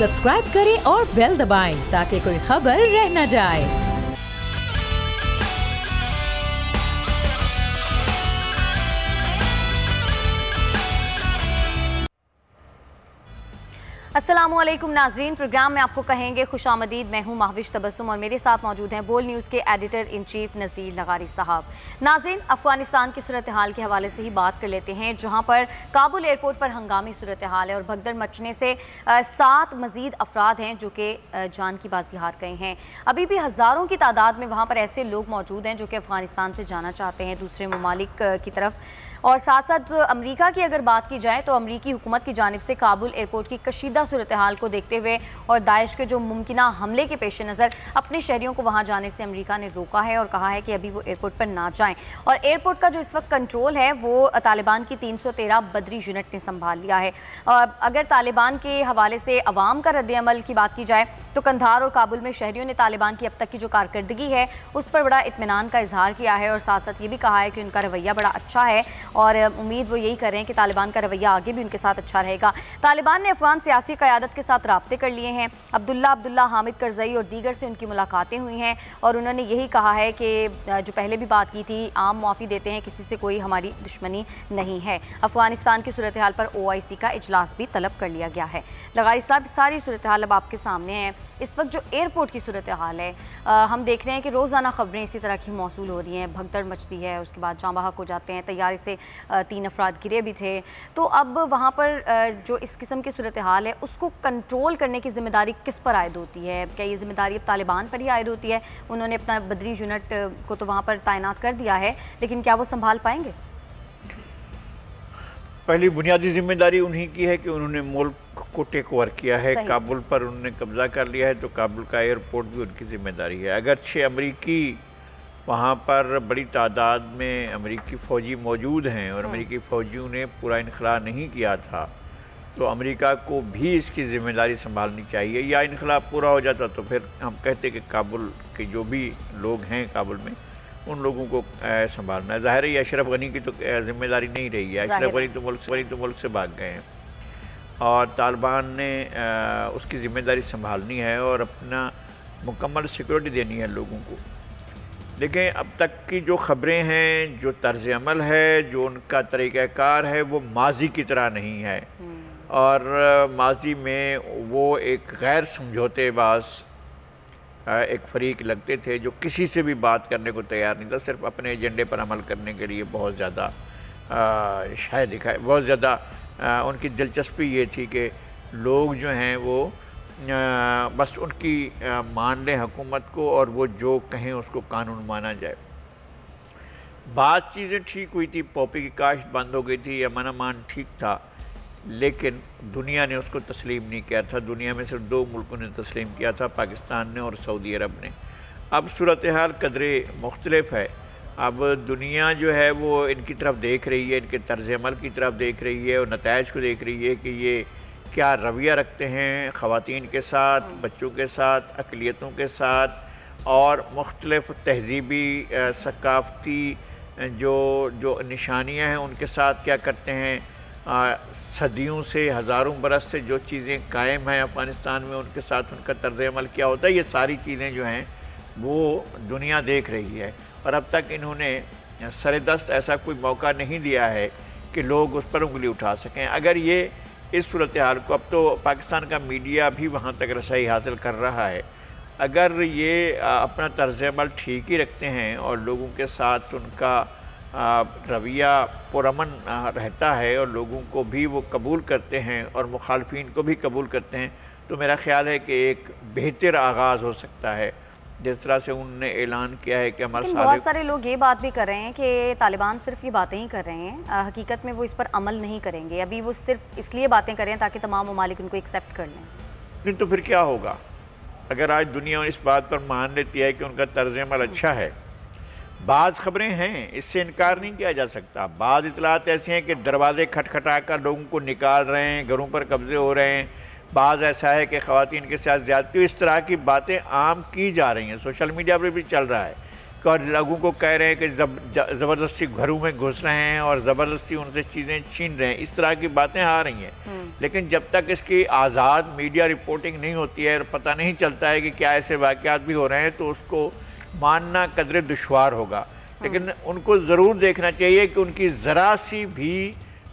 Subscribe करें और bell दबाएं ताकि कोई खबर रह न जाए। अस्सलामुअलैकुम नाजरीन, प्रोग्राम में आपको कहेंगे खुशामदीद। मैं हूं महविश तबस्सुम और मेरे साथ मौजूद हैं बोल न्यूज़ के एडिटर इन चीफ नज़ीर लगारी साहब। नाजरीन, अफगानिस्तान की सूरत हाल के हवाले से ही बात कर लेते हैं, जहां पर काबुल एयरपोर्ट पर हंगामी सूरत हाल है और भगदड़ मचने से 7 मजीद अफराद हैं जो कि जान की बाजी हार गए हैं। अभी भी हज़ारों की तादाद में वहाँ पर ऐसे लोग मौजूद हैं जो कि अफगानिस्तान से जाना चाहते हैं दूसरे ममालिक की तरफ। और साथ साथ अमेरिका की अगर बात की जाए तो अमेरिकी हुकूमत की जानिब से काबुल एयरपोर्ट की कशीदा सूरत हाल को देखते हुए और दाइश के जो मुमकिना हमले के पेश नज़र अपने शहरियों को वहाँ जाने से अमेरिका ने रोका है और कहा है कि अभी वो एयरपोर्ट पर ना जाएं। और एयरपोर्ट का जो इस वक्त कंट्रोल है वो तालिबान की 313 बदरी यूनिट ने संभाल लिया है। और अगर तालिबान के हवाले से अवाम का रद्द-ए-अमल की बात की जाए तो कंधार और काबुल में शहरियों ने तालिबान की अब तक की जो कारकर्दगी है उस पर बड़ा इत्मीनान का इजहार किया है और साथ साथ ये भी कहा है कि उनका रवैया बड़ा अच्छा है और उम्मीद वो यही कर रहे हैं कि तालिबान का रवैया आगे भी उनके साथ अच्छा रहेगा। तालिबान ने अफगान सियासी क़यादत के साथ राब्ते कर लिए हैं। अब्दुल्ला हामिद करज़ई और दीगर से उनकी मुलाकातें हुई हैं और उन्होंने यही कहा है कि जो पहले भी बात की थी, आम मुआफ़ी देते हैं, किसी से कोई हमारी दुश्मनी नहीं है। अफगानिस्तान की सूरत हाल पर OIC का इजलास भी तलब कर लिया गया है। लगारी साहब, सारी सूरत हाल अब आपके सामने है। इस वक्त जो एयरपोर्ट की सूरत हाल है, हम देख रहे हैं कि रोज़ाना ख़बरें इसी तरह की मौसूल हो रही हैं। भगदड़ मचती है, उसके बाद जाँ बहक हो जाते हैं, तैयारी से 3 अफराद गिरे भी थे। तो अब वहाँ पर जो इस किस्म की सूरत हाल है उसको कंट्रोल करने की जिम्मेदारी किस पर आयद होती है? क्या ये जिम्मेदारी अब तालिबान पर ही आयद होती है? उन्होंने अपना बदरी यूनिट को तो वहाँ पर तैनात कर दिया है, लेकिन क्या वो संभाल पाएंगे? पहली बुनियादी जिम्मेदारी उन्हीं की है कि उन्होंने मुल्क को टेक ओवर किया है। काबुल पर उन्होंने कब्जा कर लिया है तो काबुल का एयरपोर्ट भी उनकी जिम्मेदारी है। अगरचे अमरीकी वहाँ पर बड़ी तादाद में अमरीकी फ़ौजी मौजूद हैं और अमरीकी फ़ौजियों ने पूरा इनखला नहीं किया था, तो अमेरिका को भी इसकी ज़िम्मेदारी संभालनी चाहिए। या इनखला पूरा हो जाता तो फिर हम कहते कि काबुल के जो भी लोग हैं काबुल में उन लोगों को संभालना है। ज़ाहिर है अशरफ गनी की तो ज़िम्मेदारी नहीं रही है। अशरफ गनी तो मुल्क से भाग गए हैं और तालिबान ने उसकी ज़िम्मेदारी संभालनी है और अपना मुकम्मल सिक्योरिटी देनी है लोगों को। देखें, अब तक की जो ख़बरें हैं, जो तर्ज़ अमल है, जो उनका तरीक़ाकार है, वो माजी की तरह नहीं है और माजी में वो एक गैर समझौतेबाज़ एक फ़रीक लगते थे जो किसी से भी बात करने को तैयार नहीं था, सिर्फ अपने एजेंडे पर अमल करने के लिए बहुत ज़्यादा शायद दिखाए। बहुत ज़्यादा उनकी दिलचस्पी ये थी कि लोग जो हैं वो बस उनकी मान लें हुकूमत को और वो जो कहें उसको कानून माना जाए। बात चीज़ें ठीक हुई थी, पॉपी की काश्त बंद हो गई थी, अमन अमान ठीक था, लेकिन दुनिया ने उसको तस्लीम नहीं किया था। दुनिया में सिर्फ 2 मुल्कों ने तस्लीम किया था, पाकिस्तान ने और सऊदी अरब ने। अब सूरत हाल कदरे मुख्तलिफ है। अब दुनिया जो है वो इनकी तरफ देख रही है, इनके तर्ज़ अमल की तरफ देख रही है और नताइज को देख रही है कि ये क्या रवैया रखते हैं ख़वातीन के साथ, बच्चों के साथ, अक़लियतों के साथ और मुख्तलिफ़ तहज़ीबी सकाफ़ती जो निशानियाँ हैं उनके साथ क्या करते हैं। सदियों से, हज़ारों बरस से जो चीज़ें कायम हैं अफ़गानिस्तान में, उनके साथ उनका तर्ज़ अमल क्या होता है, ये सारी चीज़ें जो हैं वो दुनिया देख रही है। और अब तक इन्होंने सरेदस्त ऐसा कोई मौका नहीं दिया है कि लोग उस पर उंगली उठा सकें। अगर ये इस सूरत हाल को, अब तो पाकिस्तान का मीडिया भी वहाँ तक रसाई हासिल कर रहा है, अगर ये अपना तर्ज़ अमल ठीक ही रखते हैं और लोगों के साथ उनका रवैया पुरअमन रहता है और लोगों को भी वो कबूल करते हैं और मुखालफिन को भी कबूल करते हैं, तो मेरा ख़्याल है कि एक बेहतर आगाज़ हो सकता है। जिस तरह से उन्होंने ऐलान किया है कि हमारे बहुत सारे लोग ये बात भी कर रहे हैं कि तालिबान सिर्फ ये बातें ही कर रहे हैं, हकीकत में वो इस पर अमल नहीं करेंगे। अभी वो सिर्फ इसलिए बातें कर रहे हैं ताकि तमाम ममालिक उनको एक्सेप्ट कर लें। नहीं तो फिर क्या होगा? अगर आज दुनिया इस बात पर मान लेती है कि उनका तर्ज़ अमल अच्छा है, बाज़ ख़बरें हैं, इससे इनकार नहीं किया जा सकता। बाज़ इतलात ऐसी हैं कि दरवाज़े खटखटा कर लोगों को निकाल रहे हैं, घरों पर कब्ज़े हो रहे हैं। बाज़ ऐसा है कि ख़वातीन के साथ ज़्यादती, इस तरह की बातें आम की जा रही हैं, सोशल मीडिया पर भी चल रहा है। और लोगों को कह रहे हैं कि ज़बरदस्ती घरों में घुस रहे हैं और ज़बरदस्ती उनसे चीज़ें छीन रहे हैं, इस तरह की बातें आ रही हैं। लेकिन जब तक इसकी आज़ाद मीडिया रिपोर्टिंग नहीं होती है और पता नहीं चलता है कि क्या ऐसे वाक़यात भी हो रहे हैं, तो उसको मानना कदरे दुश्वार होगा। लेकिन उनको ज़रूर देखना चाहिए कि उनकी ज़रा सी भी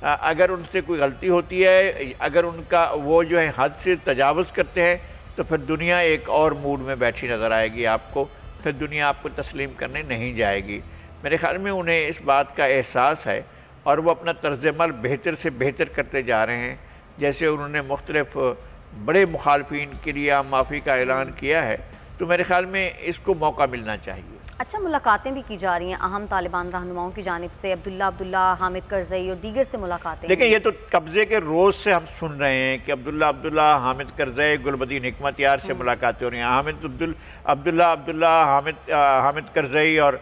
अगर उनसे कोई गलती होती है, अगर उनका वो जो है हद से तजावुज़ करते हैं, तो फिर दुनिया एक और मूड में बैठी नज़र आएगी आपको, फिर दुनिया आपको तस्लीम करने नहीं जाएगी। मेरे ख़्याल में उन्हें इस बात का एहसास है और वो अपना तर्ज़-ए-अमल बेहतर से बेहतर करते जा रहे हैं। जैसे उन्होंने मुख्तलिफ बड़े मुखालफिन के लिए माफ़ी का ऐलान किया है, तो मेरे ख़्याल में इसको मौका मिलना चाहिए। अच्छा, मुलाकातें भी की जा रही हैं अहम तालिबान रहनुमाओं की जानिब से, अब्दुल्ला, हामिद करज़ई और दीगर से मुलाकातें। देखिए, ये तो कब्ज़े के रोज़ से हम सुन रहे हैं कि अब्दुल्ला, हामिद करज़ई, गुलबदीन हिकमतयार से मुलाकातें हो रही हैं। अब्दुल्ला, हामिद करज़ई और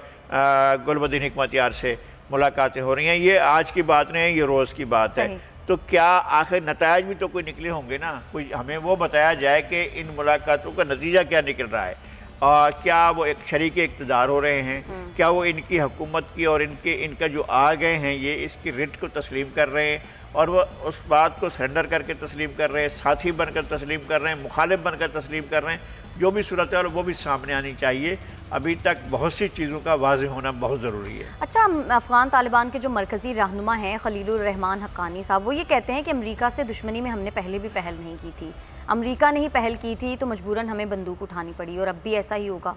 गुलबदीन हिकमतयार से मुलाकातें हो रही हैं। ये आज की बात नहीं है, ये रोज़ की बात है। तो क्या आखिर नतायज भी तो कोई निकले होंगे ना, कोई हमें वो बताया जाए कि इन मुलाकातों का नतीजा क्या निकल रहा है। क्या वो एक शरीक इक़्तिदार हो रहे हैं, क्या वो इनकी हुकूमत की और इनका जो आ गए हैं ये इसकी रिट को तस्लीम कर रहे हैं और वो उस बात को सरेंडर करके तस्लीम कर रहे हैं, साथी बनकर तस्लीम कर रहे हैं, मुखालिफ बनकर तस्लीम कर रहे हैं। जो भी सूरत है वो भी सामने आनी चाहिए। अभी तक बहुत सी चीज़ों का वाज़ेह होना बहुत ज़रूरी है। अच्छा, अफ़गान तालिबान के जो मरकज़ी रहनुमा हैं खलीलुर रहमान हक्कानी साहब, वो ये कहते हैं कि अमेरिका से दुश्मनी में हमने पहले भी पहल नहीं की थी, अमेरिका ने ही पहल की थी तो मजबूरन हमें बंदूक उठानी पड़ी और अब भी ऐसा ही होगा।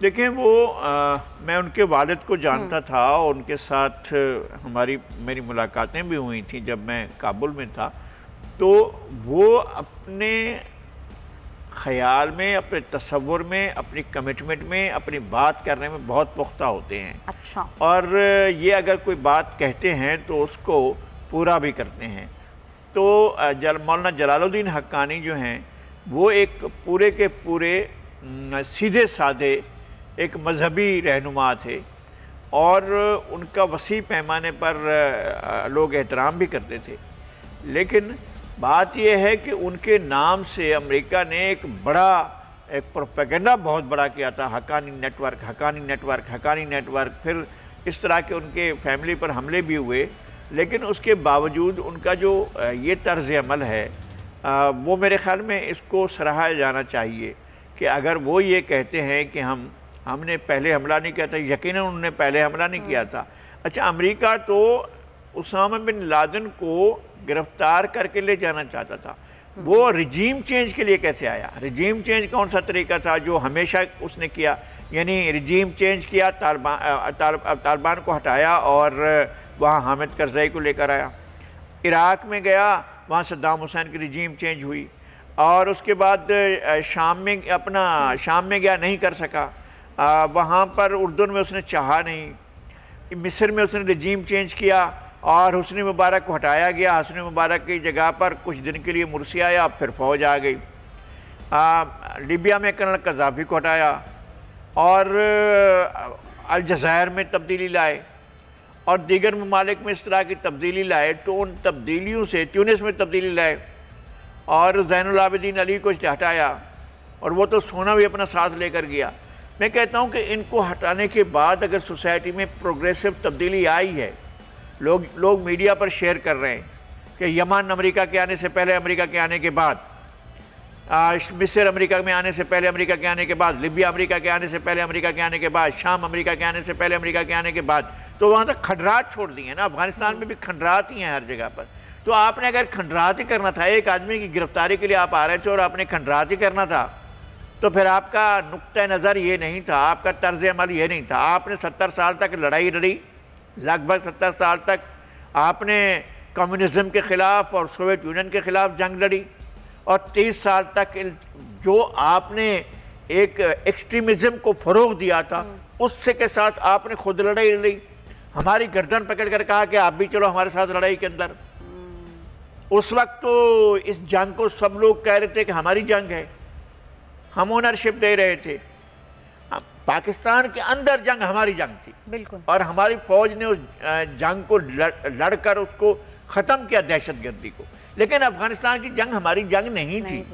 देखें, वो मैं उनके वालिद को जानता था और उनके साथ मेरी मुलाकातें भी हुई थी जब मैं काबुल में था। तो वो अपने ख़याल में, अपने तसव्वुर में, अपनी कमिटमेंट में, अपनी बात करने में बहुत पुख्ता होते हैं। अच्छा। और ये अगर कोई बात कहते हैं तो उसको पूरा भी करते हैं। तो मौलाना जलालुद्दीन हक्कानी जो हैं वो एक पूरे के पूरे सीधे साधे एक मजहबी रहनुमा थे और उनका वसी पैमाने पर लोग एहतराम भी करते थे। लेकिन बात यह है कि उनके नाम से अमेरिका ने एक प्रोपेगेंडा बहुत बड़ा किया था, हक्कानी नेटवर्क। फिर इस तरह के उनके फैमिली पर हमले भी हुए। लेकिन उसके बावजूद उनका जो ये तर्ज़ अमल है वो मेरे ख़्याल में इसको सराहा जाना चाहिए कि अगर वो ये कहते हैं कि हमने पहले हमला नहीं किया था, यकीनन उन्होंने पहले हमला नहीं किया था। अच्छा, अमेरिका तो उसामा बिन लादेन को गिरफ्तार करके ले जाना चाहता था, वो रिजीम चेंज के लिए कैसे आया? रिजीम चेंज कौन सा तरीका था जो हमेशा उसने किया? यानी रिजीम चेंज किया, तालिबान को हटाया और वहाँ हामिद करज़ई को लेकर आया। इराक़ में गया, वहाँ सद्दाम हुसैन की रिजीम चेंज हुई और उसके बाद शाम में गया, नहीं कर सका। वहाँ पर उर्दून में उसने चाहा नहीं। मिस्र में उसने रिजीम चेंज किया और हुस्नी मुबारक को हटाया गया। हुस्नी मुबारक की जगह पर कुछ दिन के लिए मुर्सी आया, फिर फ़ौज आ गई। लीबिया में कर्नल कज़ाफ़ी को हटाया और अलजायर में तब्दीली लाए और दीगर ममालिक में इस तरह की तब्दीली लाए। तो उन तब्दीलियों से ट्यूनिस में तब्दीली लाए और ज़ैनुल आबिदीन अली को हटाया और वो तो सोना भी अपना साथ लेकर गया। मैं कहता हूँ कि इनको हटाने के बाद अगर सोसाइटी में प्रोग्रेसिव तब्दीली आई है, लोग मीडिया पर शेयर कर रहे हैं कि यमन अमेरिका के आने से पहले, अमेरिका के आने के बाद, मिस्र अमेरिका में आने से पहले, अमेरिका के आने के बाद, लिबिया अमेरिका के आने से पहले, अमेरिका के आने के बाद, शाम अमेरिका के आने से पहले, अमेरिका के आने के बाद, तो वहाँ तक खंडरात छोड़ दिए ना। अफगानिस्तान में भी खंडरात ही हैं हर जगह पर। तो आपने अगर खंडरात ही करना था, एक आदमी की गिरफ्तारी के लिए आप आ रहे थे और आपने खंडरात ही करना था, तो फिर आपका नुक्ता नज़र ये नहीं था, आपका तर्ज़ अमल ये नहीं था। आपने 70 साल तक लड़ाई लड़ी, लगभग 70 साल तक आपने कम्युनिज़म के ख़िलाफ़ और सोवियत यूनियन के ख़िलाफ़ जंग लड़ी और 30 साल तक जो आपने एक एक्सट्रीमिज़म को फ़रोग़ दिया था उससे के साथ आपने खुद लड़ाई लड़ी। हमारी गर्दन पकड़ कर कहा कि आप भी चलो हमारे साथ लड़ाई के अंदर। उस वक्त तो इस जंग को सब लोग कह रहे थे कि हमारी जंग है, हम ओनरशिप दे रहे थे। पाकिस्तान के अंदर जंग हमारी जंग थी बिल्कुल, और हमारी फ़ौज ने उस जंग को लड़कर उसको ख़त्म किया, दहशतगर्दी को। लेकिन अफ़गानिस्तान की जंग हमारी जंग नहीं थी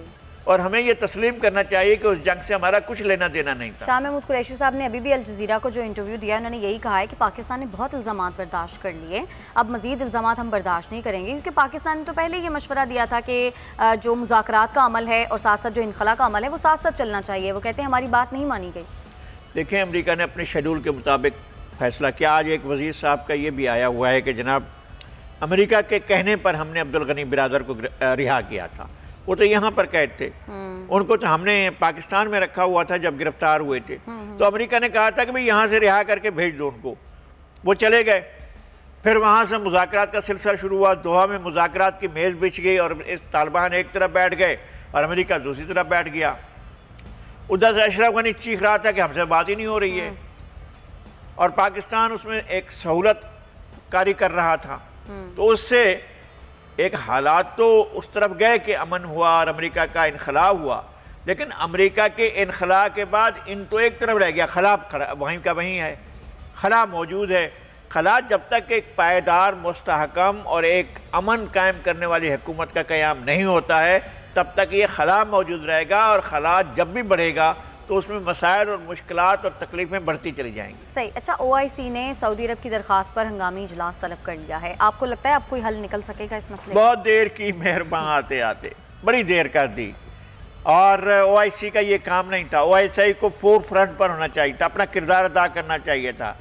और हमें ये तस्लीम करना चाहिए कि उस जंग से हमारा कुछ लेना देना नहीं था। शाह महमूद कुरैशी साहब ने अभी भी अल जज़ीरा को जो इंटरव्यू दिया, उन्होंने यही कहा है कि पाकिस्तान ने बहुत इल्ज़ामात बर्दाश्त कर लिए, अब मज़ीद इल्ज़ामात हम बर्दाश्त नहीं करेंगे, क्योंकि पाकिस्तान ने तो पहले ये मशवरा दिया था कि जो मुज़ाकरात का अमल है और साथ साथ जो इनखला का अमल है वो साथ साथ चलना चाहिए। वो कहते हैं हमारी बात नहीं मानी गई। देखें, अमेरिका ने अपने शेड्यूल के मुताबिक फैसला किया। आज एक वज़ीर साहब का ये भी आया हुआ है कि जनाब अमेरिका के कहने पर हमने अब्दुल गनी बिरादर को रिहा किया था। वो तो यहाँ पर कैद थे, उनको तो हमने पाकिस्तान में रखा हुआ था जब गिरफ्तार हुए थे। तो अमेरिका ने कहा था कि भाई यहाँ से रिहा करके भेज दो उनको। वो चले गए, फिर वहाँ से मुज़ाकरात का सिलसिला शुरू हुआ। दोहा में मुज़ाकरात की मेज़ बिछ गई और इस तालिबान एक तरफ बैठ गए और अमेरिका दूसरी तरफ बैठ गया। उधर से अशरफ गनी चीख रहा था कि हमसे बात ही नहीं हो रही है, और पाकिस्तान उसमें एक सहूलत कारी कर रहा था। तो उससे एक हालात तो उस तरफ गए कि अमन हुआ और अमेरिका का इनखला हुआ, लेकिन अमेरिका के इनखला के बाद इन तो एक तरफ रह गया, खला वहीं का वहीं है। खला मौजूद है। खला जब तक एक पायदार, मुस्तहकम और एक अमन कायम करने वाली हुकूमत का क़याम नहीं होता है, तब तक ये खला मौजूद रहेगा, और खला जब भी बढ़ेगा तो उसमें मसाइल और मुश्किलात और तकलीफ़ें बढ़ती चली जाएंगी। सही। अच्छा, OIC ने सऊदी अरब की दरख्वास्त पर हंगामी इजलास तलब कर लिया है। आपको लगता है अब कोई हल निकल सकेगा इस मसले? बहुत देर की मेहरबान, आते आते बड़ी देर कर दी, और OIC का ये काम नहीं था। OIC को फोर फ्रंट पर होना चाहिए था, अपना किरदार अदा करना चाहिए था।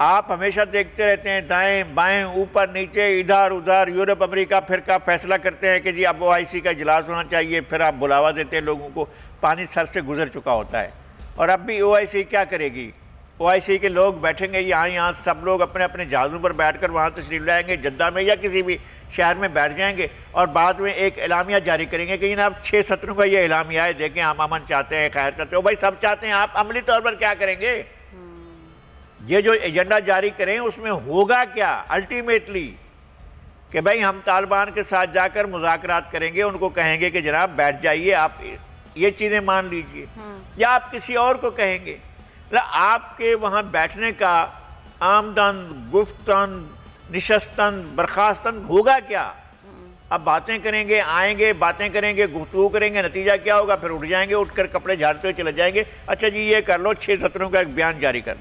आप हमेशा देखते रहते हैं दाएं बाएं, ऊपर नीचे, इधर उधर, यूरोप अमेरिका फिर का फैसला करते हैं कि जी अब OIC का इजलास होना चाहिए, फिर आप बुलावा देते हैं लोगों को। पानी सर से गुजर चुका होता है। और अब भी OIC क्या करेगी? OIC के लोग बैठेंगे यहाँ सब लोग अपने अपने जहाज़ों पर बैठकर वहाँ तशरीफ़ लाएंगे, जद्दा में या किसी भी शहर में बैठ जाएंगे, और बाद में एक एलामिया जारी करेंगे कि जनाब 6 सत्रों का ये एलामिया है, देखें हम अमन चाहते हैं, खैर चाहते हो। भाई सब चाहते हैं, आप अमली तौर पर क्या करेंगे? ये जो एजेंडा जारी करें उसमें होगा क्या अल्टीमेटली? कि भाई हम तालिबान के साथ जाकर मुज़ाकरात करेंगे, उनको कहेंगे कि जनाब बैठ जाइए, आप ये चीज़ें मान लीजिए, या आप किसी और को कहेंगे। आपके वहाँ बैठने का आमदन, गुफ्तन, निशस्तन, बर्खास्तन होगा क्या? अब बातें करेंगे, आएंगे, बातें करेंगे, गुफ्तगू करेंगे, नतीजा क्या होगा? फिर उठ जाएंगे, उठकर कपड़े झाड़ते हुए चले जाएंगे। अच्छा जी ये कर लो, 6 सत्रों का एक बयान जारी कर।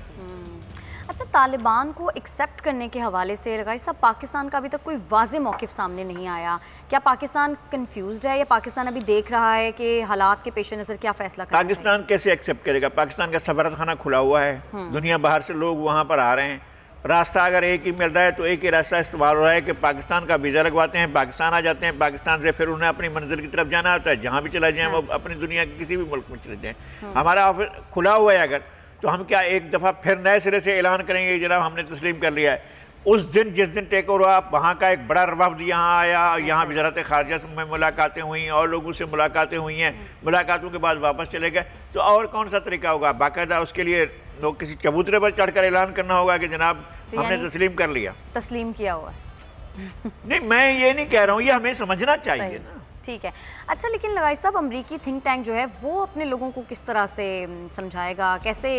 अच्छा, तालिबान को एक्सेप्ट करने के हवाले से लगाई साहब, पाकिस्तान का अभी तक कोई वाज़ेह मौक़िफ़ सामने नहीं आया। क्या पाकिस्तान कंफ्यूज्ड है, या पाकिस्तान अभी देख रहा है कि हालात के पेश नज़र क्या फैसला करना है? पाकिस्तान कैसे एक्सेप्ट करेगा? पाकिस्तान का सफारतखाना खुला हुआ है, दुनिया बाहर से लोग वहाँ पर आ रहे हैं। रास्ता अगर एक ही मिल रहा है तो एक ही रास्ता इस्तेमाल हो रहा है कि पाकिस्तान का वीज़ा लगवाते हैं, पाकिस्तान आ जाते हैं, पाकिस्तान से फिर उन्हें अपनी मंजिल की तरफ जाना होता है। जहाँ भी चला जाएँ वो अपनी दुनिया के किसी भी मुल्क में चले जाएँ। हमारा ऑफिस खुला हुआ है अगर, तो हम क्या एक दफ़ा फिर नए सिरे से ऐलान करेंगे जनाब हमने तस्लीम कर लिया है? उस दिन जिस दिन टेक ओवर हुआ, वहाँ का एक बड़ा रवफ़द यहाँ आया, यहाँ वज़ारत ख़ारिजा में मुलाकातें हुई और लोगों से मुलाकातें हुई हैं, मुलाकातों के बाद वापस चले गए। तो और कौन सा तरीका होगा? बाकायदा उसके लिए लोग किसी चबूतरे पर चढ़कर ऐलान करना होगा कि जनाब तो हमने तस्लीम कर लिया, तस्लीम किया हुआ है। नहीं, मैं ये नहीं कह रहा हूँ, ये हमें समझना चाहिए ना। ठीक है। अच्छा, लेकिन लगाई साहब, अमरीकी थिंक टैंक जो है वो अपने लोगों को किस तरह से समझाएगा, कैसे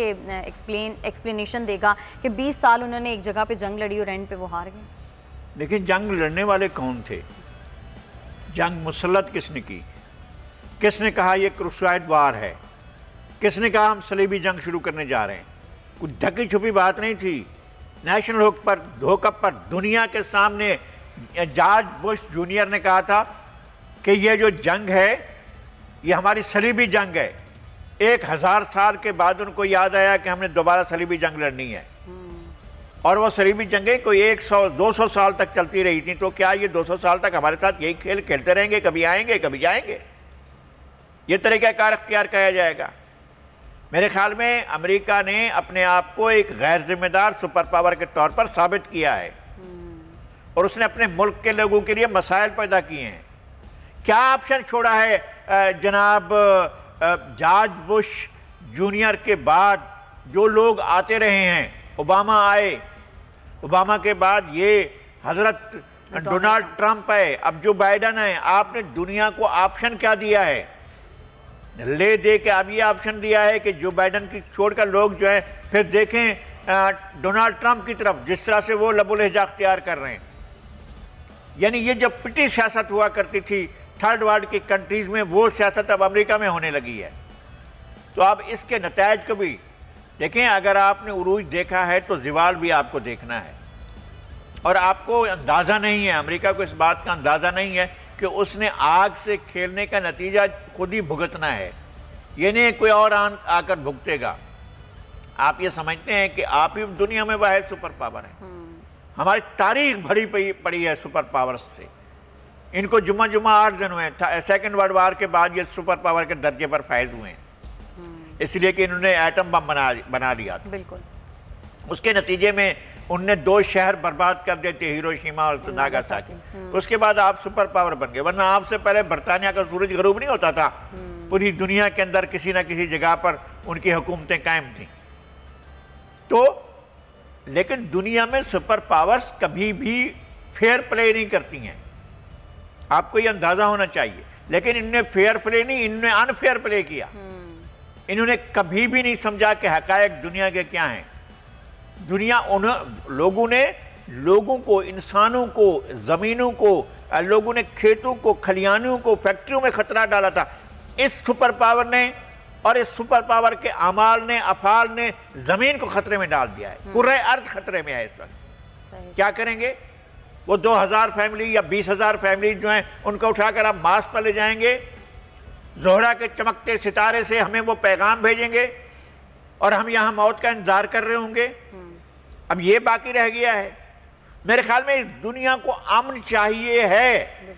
एक्सप्लेनेशन देगा कि 20 साल उन्होंने एक जगह पे जंग लड़ी और एंड पे वो हार गए? लेकिन जंग लड़ने वाले कौन थे? जंग मुसल्लत किसने की? किसने कहा ये क्रूसाइड वार है? किसने कहा हम सलीबी जंग शुरू करने जा रहे हैं? कुछ ढकी छुपी बात नहीं थी। नेशनल हुक पर, धोकप पर, दुनिया के सामने जॉर्ज बुश जूनियर ने कहा था कि ये जो जंग है ये हमारी सलीबी जंग है। 1000 साल के बाद उनको याद आया कि हमने दोबारा सलीबी जंग लड़नी है, और वो सलीबी जंगें कोई 100-200 साल तक चलती रही थी। तो क्या ये 200 साल तक हमारे साथ यही खेल खेलते रहेंगे? कभी आएंगे कभी जाएंगे? ये तरीक़ाकार अख्तियार किया जाएगा? मेरे ख्याल में अमेरिका ने अपने आप को एक गैर जिम्मेदार सुपर पावर के तौर पर साबित किया है, और उसने अपने मुल्क के लोगों के लिए मसाइल पैदा किए हैं। क्या ऑप्शन छोड़ा है जनाब जॉर्ज बुश जूनियर के बाद जो लोग आते रहे हैं? ओबामा आए, ओबामा के बाद ये हजरत डोनाल्ड ट्रंप है, अब जो बाइडन है। आपने दुनिया को ऑप्शन क्या दिया है? ले दे के अब ये ऑप्शन दिया है कि जो बाइडन की छोड़कर लोग जो है फिर देखें डोनाल्ड ट्रंप की तरफ, जिस तरह से वो लबुल हिजा अख्तियार कर रहे हैं। यानी ये जब पिटी सियासत हुआ करती थी थर्ड वर्ल्ड की कंट्रीज में वो सियासत अब अमेरिका में होने लगी है। तो आप इसके नतायज को भी देखें। अगर आपने उरूज देखा है तो ज़वाल भी आपको देखना है, और आपको अंदाज़ा नहीं है, अमेरिका को इस बात का अंदाज़ा नहीं है कि उसने आग से खेलने का नतीजा खुद ही भुगतना है, ये नहीं कोई और आकर भुगतेगा। आप ये समझते हैं कि आप ही दुनिया में वाहिद सुपर पावर है। हमारी तारीख भरी पड़ी है सुपर पावर्स से। इनको जुम्मा 8 दिन हुए हैं, सेकेंड वर्ल्ड वार के बाद ये सुपर पावर के दर्जे पर फायज हुए हैं, इसलिए कि इन्होंने एटम बम बना लिया था। बिल्कुल। उसके नतीजे में उनने 2 शहर बर्बाद कर देते, हिरोशिमा और नागासाकी। उसके बाद आप सुपर पावर बन गए, वरना आपसे पहले बरतानिया का सूरज गरूब नहीं होता था। पूरी दुनिया के अंदर किसी ना किसी जगह पर उनकी हुकूमतें कायम थीं। तो लेकिन दुनिया में सुपर पावर्स कभी भी फेयर प्ले नहीं करती हैं, आपको ये अंदाज़ा होना चाहिए। लेकिन इनने फेयर प्ले नहीं, इनने अनफेयर प्ले किया। इन्होंने कभी भी नहीं समझा कि हकायक दुनिया के क्या हैं। दुनिया लोगों ने लोगों को, इंसानों को, ज़मीनों को, लोगों ने खेतों को, खलियानों को, फैक्ट्रियों में खतरा डाला था। इस सुपर पावर ने और इस सुपर पावर के अमाल ने, अफाल ने ज़मीन को खतरे में डाल दिया है। कुर्रे अर्ज खतरे में है इस वक्त। क्या करेंगे वो 2000 फैमिली या 20,000 फैमिली जो हैं, उनको उठाकर आप मार्स पर ले जाएंगे, ज़ोहरा के चमकते सितारे से हमें वो पैगाम भेजेंगे और हम यहाँ मौत का इंतजार कर रहे होंगे। अब ये बाकी रह गया है। मेरे ख्याल में इस दुनिया को अमन चाहिए है,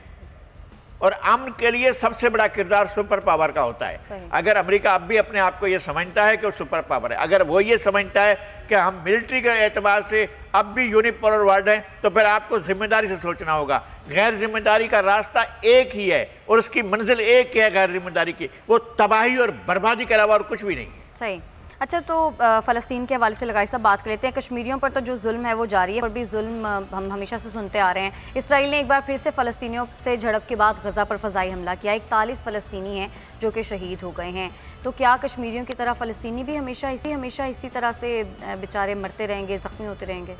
और अमन के लिए सबसे बड़ा किरदार सुपर पावर का होता है। अगर अमेरिका अब भी अपने आप को ये समझता है कि वो सुपर पावर है, अगर वो ये समझता है कि हम मिलिट्री के एतबार से अब भी यूनिपोलर वर्ल्ड है, तो फिर आपको जिम्मेदारी से सोचना होगा। गैर जिम्मेदारी का रास्ता एक ही है और उसकी मंजिल एक ही है गैर जिम्मेदारी की, वो तबाही और बर्बादी के अलावा और कुछ भी नहीं है। सही। अच्छा, तो फ़लस्तीन के हवाले से लगाई साहब बात कर लेते हैं। कश्मीरियों पर तो जो जुल्म है वो जारी है, और भी जुल्म हम हमेशा से सुनते आ रहे हैं। इसराइल ने एक बार फिर से फ़लस्तीनियों से झड़प के बाद गज़ा पर फ़ज़ाई हमला किया। 41 फ़लस्तीनी हैं जो कि शहीद हो गए हैं। तो क्या कश्मीरियों की तरह फ़लस्तीनी भी हमेशा इसी तरह से बेचारे मरते रहेंगे, ज़ख्मी होते रहेंगे?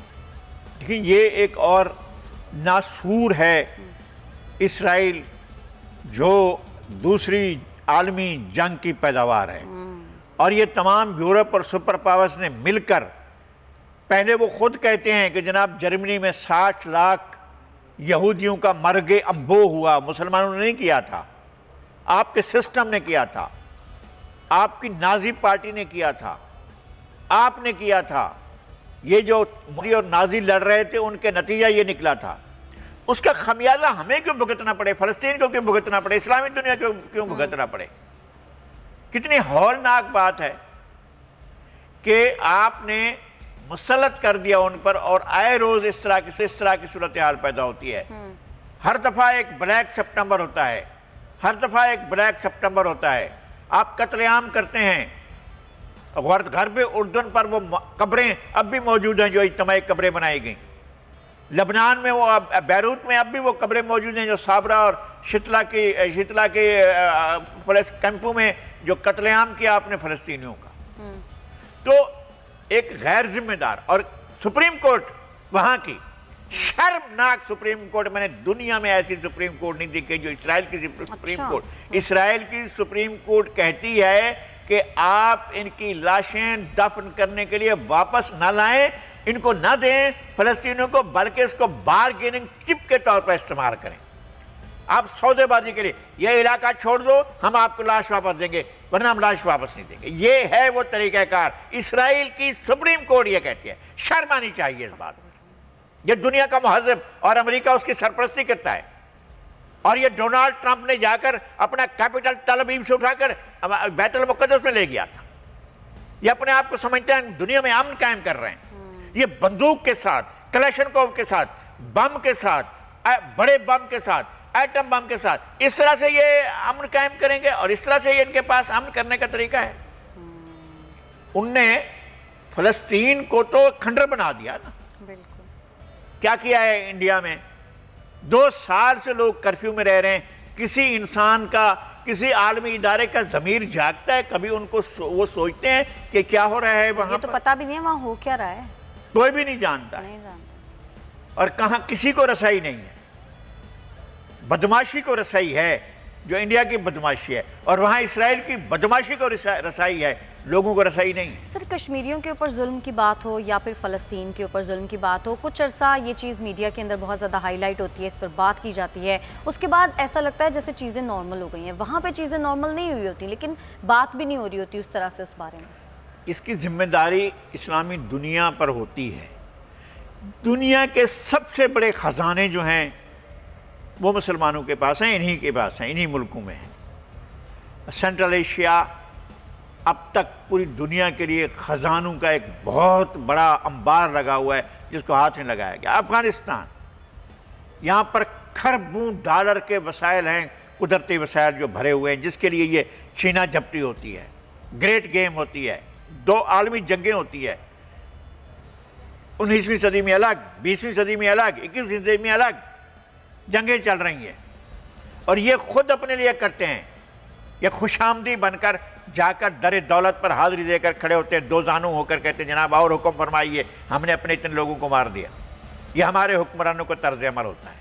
देखिए, ये एक और नासूर है इसराइल, जो दूसरी आलमी जंग की पैदावार है। और ये तमाम यूरोप और सुपर पावर्स ने मिलकर, पहले वो खुद कहते हैं कि जनाब जर्मनी में 60 लाख यहूदियों का मर्गे अम्बो हुआ, मुसलमानों ने नहीं किया था, आपके सिस्टम ने किया था, आपकी नाजी पार्टी ने किया था, आपने किया था। ये जो मोदी और नाजी लड़ रहे थे उनके नतीजा ये निकला था। उसका खमियाजा हमें क्यों भुगतना पड़े, फ़लस्तीन को क्यों भुगतना पड़े, इस्लामी दुनिया को क्यों भुगतना पड़े? कितनी हौलनाक बात है कि आपने मुसल्लत कर दिया उन पर, और आए रोज इस तरह की सूरत हाल पैदा होती है। हर दफा एक ब्लैक सितंबर होता है, हर दफा एक ब्लैक सितंबर होता है। आप कत्लेआम करते हैं। घर पे उर्दन पर वो कब्रें अब भी मौजूद हैं, जो इज्तिमाई कब्रें बनाई गई। लबनान में वो, बैरूत में अब भी वो कब्रें मौजूद हैं जो साबरा और शीतला के कैंपों में जो कत्लेआम किया आपने फ़लस्तीनियों का। तो एक गैर जिम्मेदार, और सुप्रीम कोर्ट वहाँ की शर्मनाक सुप्रीम कोर्ट, मैंने दुनिया में ऐसी सुप्रीम कोर्ट नहीं देखी जो इसराइल की सुप्रीम कोर्ट। इसराइल की सुप्रीम कोर्ट कहती है कि आप इनकी लाशें दफन करने के लिए वापस ना लाएं, इनको ना दें फ़लस्तीनियों को, बल्कि इसको बारगेनिंग चिप के तौर पर इस्तेमाल करें। आप सौदेबाजी के लिए ये इलाका छोड़ दो, हम आपको लाश वापस देंगे, वरना हम लाश वापस नहीं देंगे। ये है वो तरीक़ाकार। इसराइल की सुप्रीम कोर्ट ये कहती है। शर्म आनी चाहिए इस बात में। ये दुनिया का महज़ब, और अमेरिका उसकी सरपरस्ती करता है। और ये डोनाल्ड ट्रंप ने जाकर अपना कैपिटल तल अवीव से उठाकर बैतुल मुक़द्दस में ले गया था। ये अपने आप को समझते हैं दुनिया में अमन कायम कर रहे हैं। ये बंदूक के साथ, कलेशनकोव के साथ, बम के साथ, बड़े बम के साथ, एटम बम के साथ, इस तरह से ये अमन कायम करेंगे, और इस तरह से ये इनके पास अमन करने का तरीका है। उनने फ़लस्तीन को तो खंडर बना दिया ना। बिल्कुल। क्या किया है इंडिया में? 2 साल से लोग कर्फ्यू में रह रहे हैं। किसी इंसान का, किसी आलमी इदारे का ज़मीर जागता है? कभी उनको वो सोचते हैं कि क्या हो रहा है वहाँ? तो पता भी नहीं है वहाँ हो क्या रहा है, कोई भी नहीं जानता। और कहाँ किसी को रसाई नहीं है। बदमाशी को रसाई है, जो इंडिया की बदमाशी है, और वहाँ इसराइल की बदमाशी को रसाई है, लोगों को रसाई नहीं है। सर, कश्मीरियों के ऊपर जुल्म की बात हो या फिर फ़लस्तीन के ऊपर जुल्म की बात हो, कुछ अरसा ये चीज़ मीडिया के अंदर बहुत ज़्यादा हाईलाइट होती है, इस पर बात की जाती है, उसके बाद ऐसा लगता है जैसे चीज़ें नॉर्मल हो गई हैं। वहाँ पर चीज़ें नॉर्मल नहीं हुई होती, लेकिन बात भी नहीं हो रही होती उस तरह से उस बारे में। इसकी जिम्मेदारी इस्लामी दुनिया पर होती है। दुनिया के सबसे बड़े ख़जाने जो हैं वो मुसलमानों के पास हैं, इन्हीं के पास हैं, इन्हीं मुल्कों में हैं। सेंट्रल एशिया अब तक पूरी दुनिया के लिए ख़जानों का एक बहुत बड़ा अंबार लगा हुआ है जिसको हाथ नहीं लगाया गया। अफ़गानिस्तान, यहाँ पर खरबों डॉलर के वसाइल हैं, कुदरती वसाइल जो भरे हुए हैं, जिसके लिए ये छीना झपटी होती है, ग्रेट गेम होती है, 2 आलमी जंगें होती है, 19वीं सदी में अलग, 20वीं सदी में अलग, 21वीं सदी में अलग जंगें चल रही हैं, और ये खुद अपने लिए करते हैं। ये खुशामदी बनकर जाकर दर दौलत पर हाजिरी देकर खड़े होते हैं, 2 जानू होकर कहते हैं जनाब और हुक्म फरमाइए, हमने अपने इतने लोगों को मार दिया। ये हमारे हुक्मरानों को तर्ज अमल होता है।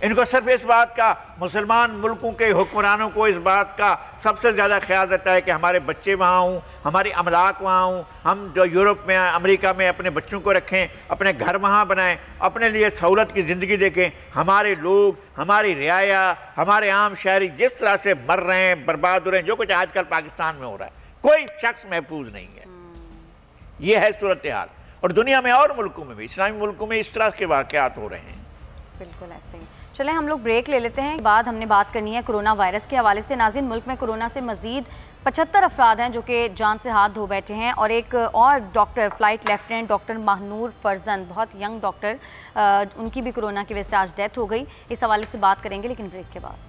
इनको सिर्फ इस बात का, मुसलमान मुल्कों के हुक्मरानों को इस बात का सबसे ज़्यादा ख्याल रहता है कि हमारे बच्चे वहाँ हों, हमारी अमलाक वहाँ हों, हम जो यूरोप में, अमेरिका में अपने बच्चों को रखें, अपने घर वहाँ बनाएं, अपने लिए सहूलत की ज़िंदगी देखें। हमारे लोग, हमारी रियाया, हमारे आम शहरी जिस तरह से मर रहे हैं, बर्बाद हो रहे हैं, जो कुछ आजकल पाकिस्तान में हो रहा है, कोई शख्स महफूज नहीं है। ये है सूरत हाल, और दुनिया में और मुल्कों में भी, इस्लामी मुल्कों में इस तरह के वाक़यात हो रहे हैं। बिल्कुल ऐसे ही। चलें हम लोग ब्रेक ले लेते हैं, बाद हमने बात करनी है कोरोना वायरस के हवाले से। नाज़रीन, मुल्क में कोरोना से मजीद 75 अफराद हैं जो कि जान से हाथ धो बैठे हैं, और एक और doctor, flight lieutenant doctor Mahanoor Farzand, बहुत यंग डॉक्टर, उनकी भी कोरोना की वजह से आज डेथ हो गई। इस हवाले से बात करेंगे, लेकिन ब्रेक के बाद।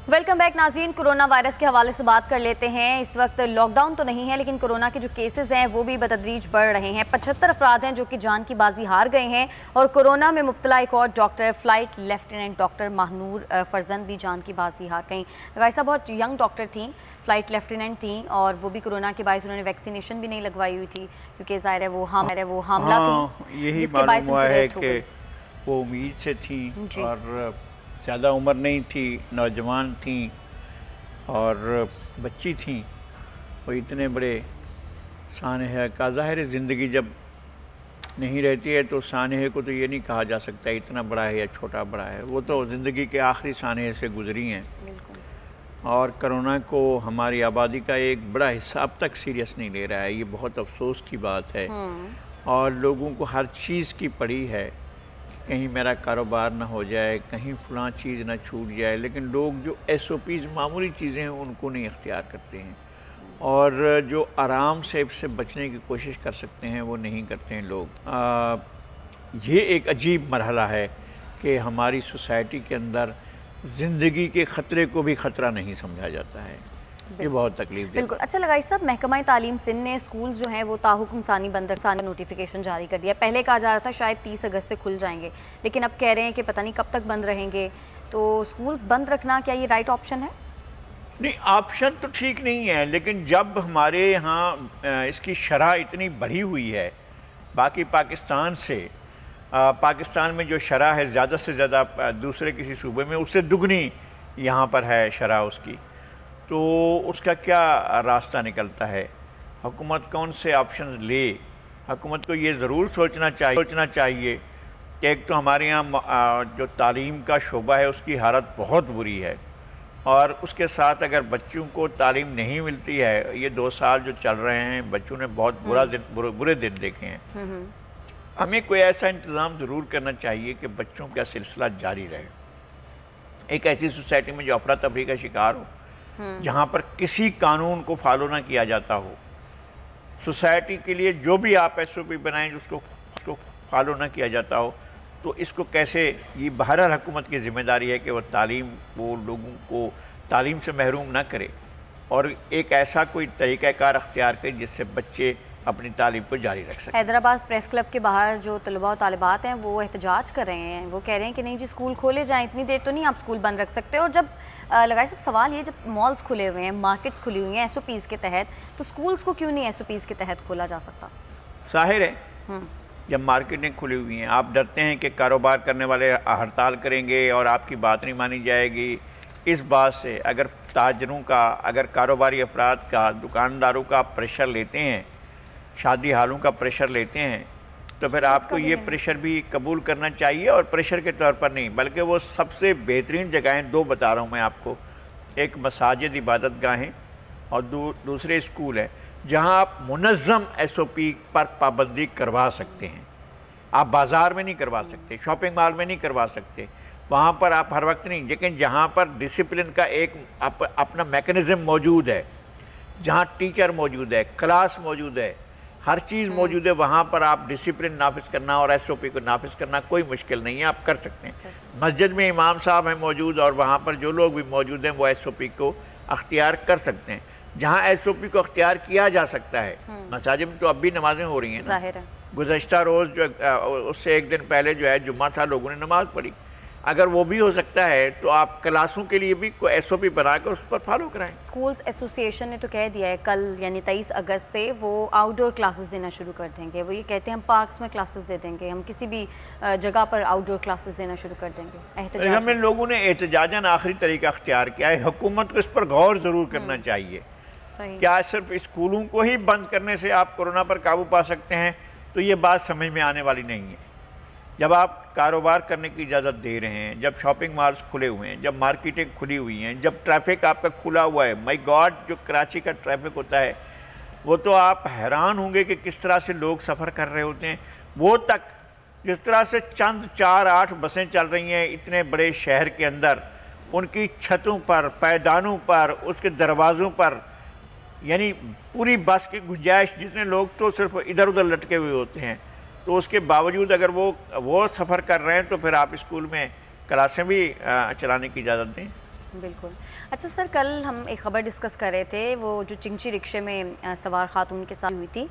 वेलकम बैक नाज़रीन, कोरोना वायरस के हवाले से बात कर लेते हैं। इस वक्त लॉकडाउन तो नहीं है, लेकिन कोरोना के जो केसेस हैं वो भी बतदरीज बढ़ रहे हैं। 75 अफराद हैं जो कि जान की बाजी हार गए हैं, और कोरोना में मुब्तला एक और doctor, flight lieutenant doctor Mahanoor Farzand भी जान की बाजी हार गई। वैसा बहुत यंग डॉक्टर थी, फ्लाइट लेफ्टिनेंट थी, और वो भी कोरोना के बाइस उन्होंने वैक्सीनेशन भी नहीं लगवाई हुई थी, क्योंकि ज़ाहिर है वो हामला थी। यही मालूम हुआ है कि वो उम्मीद से थी, और ज़्यादा उम्र नहीं थी, नौजवान थी और बच्ची थी। वो इतने बड़े सानहे का, ज़ाहिर ज़िंदगी जब नहीं रहती है तो सानहे को तो ये नहीं कहा जा सकता इतना बड़ा है या छोटा बड़ा है। वो तो ज़िंदगी के आखिरी सानहे से गुजरी हैं, और कोरोना को हमारी आबादी का एक बड़ा हिस्सा अब तक सीरियस नहीं ले रहा है। ये बहुत अफसोस की बात है, और लोगों को हर चीज़ की पड़ी है, कहीं मेरा कारोबार ना हो जाए, कहीं फ़लाँ चीज़ ना छूट जाए, लेकिन लोग जो SOPs मामूली चीज़ें हैं उनको नहीं इख्तियार करते हैं, और जो आराम से इससे बचने की कोशिश कर सकते हैं वो नहीं करते हैं लोग। ये एक अजीब मरहला है कि हमारी सोसाइटी के अंदर ज़िंदगी के ख़तरे को भी ख़तरा नहीं समझा जाता है। ये बहुत तकलीफ देता है। बिल्कुल। अच्छा लगा साहब, महकमा तालीम सिंध ने स्कूल्स जो हैं वो ताहुकुम सानी बंद रखने का नोटिफिकेशन जारी कर दिया। पहले कहा जा रहा था शायद 30 अगस्त से खुल जाएंगे, लेकिन अब कह रहे हैं कि पता नहीं कब तक बंद रहेंगे। तो स्कूल्स बंद रखना क्या ये राइट ऑप्शन है? नहीं, ऑप्शन तो ठीक नहीं है, लेकिन जब हमारे यहाँ इसकी शरह इतनी बढ़ी हुई है बाकी पाकिस्तान से, पाकिस्तान में जो शरह है ज़्यादा से ज़्यादा दूसरे किसी सूबे में उससे दुगनी यहाँ पर है शरह उसकी, तो उसका क्या रास्ता निकलता है? हुकूमत कौन से ऑप्शंस ले? हुकूमत को ये ज़रूर सोचना चाहिए कि एक तो हमारे यहाँ जो तालीम का शोबा है उसकी हालत बहुत बुरी है, और उसके साथ अगर बच्चों को तालीम नहीं मिलती है, ये 2 साल जो चल रहे हैं बच्चों ने बहुत बुरे दिन देखे हैं। हमें कोई ऐसा इंतज़ाम ज़रूर करना चाहिए कि बच्चों का सिलसिला जारी रहे। एक ऐसी सोसाइटी में जो अफरा तफरी का शिकार हो, जहाँ पर किसी कानून को फॉलो ना किया जाता हो, सोसाइटी के लिए जो भी आप SOP बनाएं उसको फॉलो ना किया जाता हो, तो इसको कैसे, ये बहरहाल हुकूमत की ज़िम्मेदारी है कि वो तालीम, वो लोगों को तालीम से महरूम ना करे, और एक ऐसा कोई तरीक़ाकार अख्तियार करे जिससे बच्चे अपनी तालीम को जारी रख सकें। हैदराबाद प्रेस क्लब के बाहर जो तलबा और तालिबात हैं वो एहतजाज कर रहे हैं, वो कह रहे हैं कि नहीं जी स्कूल खोले जाएं, इतनी देर तो नहीं आप स्कूल बंद रख सकते। और जब लगाए सब सवाल ये, जब मॉल्स खुले हुए हैं, मार्केट्स खुली हुई हैं SOPs के तहत, तो स्कूल्स को क्यों नहीं SOPs के तहत खोला जा सकता? जाहिर है जब मार्केटें खुली हुई हैं, आप डरते हैं कि कारोबार करने वाले हड़ताल करेंगे और आपकी बात नहीं मानी जाएगी। इस बात से अगर ताजरों का, अगर कारोबारी अफराद का, दुकानदारों का प्रेशर लेते हैं, शादी हालों का प्रेशर लेते हैं, तो फिर आपको ये प्रेशर भी कबूल करना चाहिए। और प्रेशर के तौर पर नहीं, बल्कि वो सबसे बेहतरीन जगहें दो बता रहा हूँ मैं आपको। एक मसाजिद, इबादत गाहें, और दूसरे स्कूल हैं जहाँ आप मुनज़्ज़म SOP पर पाबंदी करवा सकते हैं। आप बाज़ार में नहीं करवा सकते, शॉपिंग मॉल में नहीं करवा सकते, वहाँ पर आप हर वक्त नहीं। लेकिन जहाँ पर डिसिप्लिन का एक अपना मैकेनिज़्म मौजूद है, जहाँ टीचर मौजूद है, क्लास मौजूद है, हर चीज़ मौजूद है, वहाँ पर आप डिसिप्लिन नाफिज करना और SOP को नाफिज करना कोई मुश्किल नहीं है, आप कर सकते हैं। मस्जिद में इमाम साहब हैं मौजूद, और वहाँ पर जो लोग भी मौजूद हैं वो SOP को अख्तियार कर सकते हैं। जहाँ SOP को अख्तियार किया जा सकता है, मसाजिद में तो अब भी नमाजें हो रही हैं ना। गुज़श्ता रोज़ जो उससे एक दिन पहले जो है जुम्मा था, लोगों ने नमाज़ पढ़ी। अगर वो भी हो सकता है तो आप क्लासों के लिए भी कोई SOP बनाकर उस पर फॉलो कराएं। स्कूल्स एसोसिएशन ने तो कह दिया है कल यानी 23 अगस्त से वो आउटडोर क्लासेस देना शुरू कर देंगे। वो ये कहते हैं हम पार्क्स में क्लासेस दे देंगे, हम किसी भी जगह पर आउटडोर क्लासेस देना शुरू कर देंगे। हमें लोगों ने एहतजाजन आखिरी तरीका अख्तियार किया है। हुकूमत को इस पर गौर ज़रूर करना चाहिए। क्या सिर्फ स्कूलों को ही बंद करने से आप कोरोना पर काबू पा सकते हैं? तो ये बात समझ में आने वाली नहीं है। जब आप कारोबार करने की इजाज़त दे रहे हैं, जब शॉपिंग मॉल्स खुले हुए हैं, जब मार्केटें खुली हुई हैं, जब ट्रैफिक आपका खुला हुआ है, माय गॉड जो कराची का ट्रैफिक होता है वो तो आप हैरान होंगे कि किस तरह से लोग सफ़र कर रहे होते हैं। वो तक जिस तरह से चंद 4-8 बसें चल रही हैं इतने बड़े शहर के अंदर, उनकी छतों पर, पैदानों पर, उसके दरवाज़ों पर, यानी पूरी बस की गुंजाइश, जितने लोग तो सिर्फ इधर उधर लटके हुए होते हैं, तो उसके बावजूद अगर वो सफ़र कर रहे हैं तो फिर आप स्कूल में क्लासें भी चलाने की इजाज़त दें। बिल्कुल। अच्छा सर, कल हम एक ख़बर डिस्कस कर रहे थे, वो जो चिंची रिक्शे में सवार खातून के साथ हुई थी,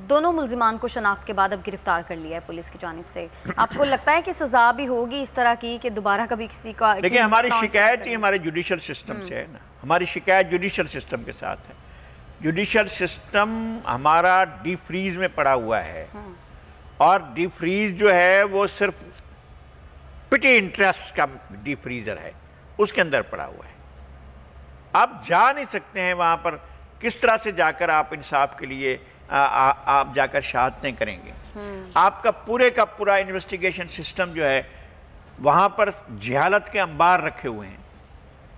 दोनों मुल्जिमान को शनाख्त के बाद अब गिरफ्तार कर लिया है पुलिस की जानिब से। आपको लगता है कि सज़ा भी होगी इस तरह की कि दोबारा कभी किसी का? देखिए, हमारी शिकायत ही हमारे जुडिशल सिस्टम से है ना, हमारी शिकायत जुडिशल सिस्टम के साथ है। जुडिशल सिस्टम हमारा डीप फ्रीज में पड़ा हुआ है, और डीप फ्रीज जो है वो सिर्फ पिटी इंटरेस्ट का डीप फ्रीजर है, उसके अंदर पड़ा हुआ है। आप जा नहीं सकते हैं वहाँ पर। किस तरह से जाकर आप इंसाफ के लिए आप जाकर शहादतें करेंगे? आपका पूरे का पूरा इन्वेस्टिगेशन सिस्टम जो है वहाँ पर जहालत के अंबार रखे हुए हैं।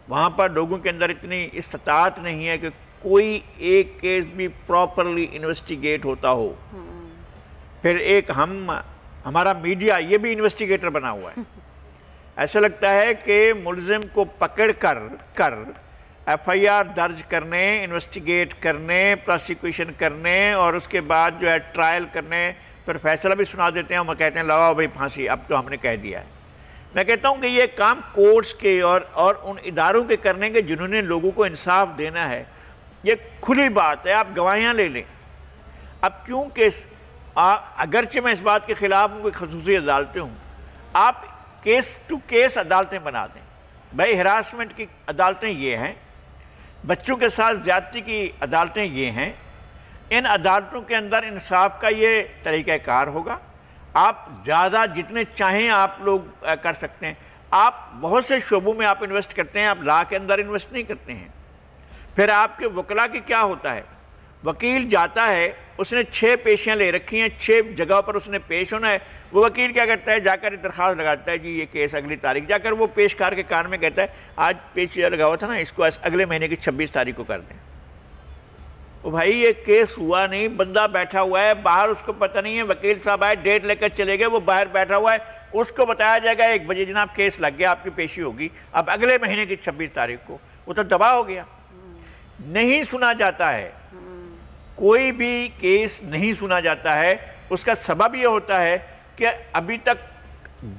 वहाँ पर लोगों के अंदर इतनी इस्तात नहीं है कि कोई एक केस भी प्रॉपरली इन्वेस्टिगेट होता हो। फिर एक हमारा मीडिया ये भी इन्वेस्टिगेटर बना हुआ है। ऐसा लगता है कि मुलजिम को पकड़ कर FIR दर्ज करने, इन्वेस्टिगेट करने, प्रोसिक्यूशन करने, और उसके बाद जो है ट्रायल करने, फिर फैसला भी सुना देते हैं। हम कहते हैं लगाओ भाई फांसी, अब तो हमने कह दिया है। मैं कहता हूँ कि ये काम कोर्ट्स के और उन इदारों के करने के जिन्होंने लोगों को इंसाफ देना है। ये खुली बात है, आप गवाहियाँ ले लें। अब क्यों केस, अगरचे मैं इस बात के ख़िलाफ़ हूँ कि ख़ुसूसी अदालतें हूँ, आप केस टू केस अदालतें बना दें। भाई हिरासमेंट की अदालतें ये हैं, बच्चों के साथ ज़्यादती की अदालतें ये हैं। इन अदालतों के अंदर इंसाफ का ये तरीक़ाकार होगा। आप ज़्यादा जितने चाहें आप लोग कर सकते हैं। आप बहुत से शोबों में आप इन्वेस्ट करते हैं, आप लॉ के अंदर इन्वेस्ट नहीं करते हैं। फिर आपके वकला की क्या होता है? वकील जाता है, उसने 6 पेशियाँ ले रखी हैं, 6 जगह पर उसने पेश होना है। वो वकील क्या करता है, जाकर दरख्वास्त लगाता है जी ये केस अगली तारीख, जाकर वो पेशकार के कान में कहता है आज पेशिया लगा हुआ था ना, इसको अगले महीने की 26 तारीख को कर दें। वो भाई ये केस हुआ नहीं, बंदा बैठा हुआ है बाहर, उसको पता नहीं है। वकील साहब आए, डेट लेकर चले गए, वो बाहर बैठा हुआ है, उसको बताया जाएगा 1 बजे जनाब केस लग गया, आपकी पेशी होगी अब अगले महीने की 26 तारीख को। वो तो दबाव हो गया, नहीं सुना जाता है। कोई भी केस नहीं सुना जाता है। उसका सबब ये होता है कि अभी तक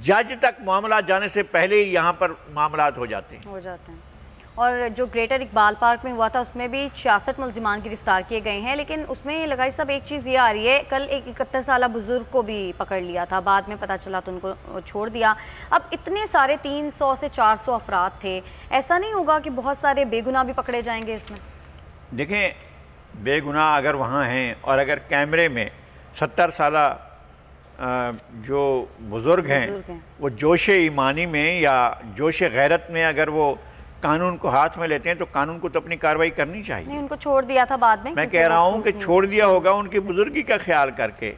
जज तक मामला जाने से पहले ही यहाँ पर मामलात हो जाते हैं। और जो ग्रेटर इकबाल पार्क में हुआ था उसमें भी 66 मुलजिमान गिरफ्तार किए गए हैं। लेकिन उसमें लगाई सब एक चीज़ ये आ रही है, कल एक 71 साल बुजुर्ग को भी पकड़ लिया था, बाद में पता चला तो उनको छोड़ दिया। अब इतने सारे 300 से 400 अफराद थे, ऐसा नहीं होगा कि बहुत सारे बेगुनाह भी पकड़े जाएंगे इसमें? देखें, बेगुनाह अगर वहाँ हैं और अगर कैमरे में 70 साला जो बुज़ुर्ग हैं वो जोश ईमानी में या जोश गैरत में अगर वो कानून को हाथ में लेते हैं तो कानून को तो अपनी कार्रवाई करनी चाहिए। नहीं, उनको छोड़ दिया था बाद में। मैं कह रहा हूँ कि छोड़ दिया होगा उनकी बुजुर्गी का ख्याल करके।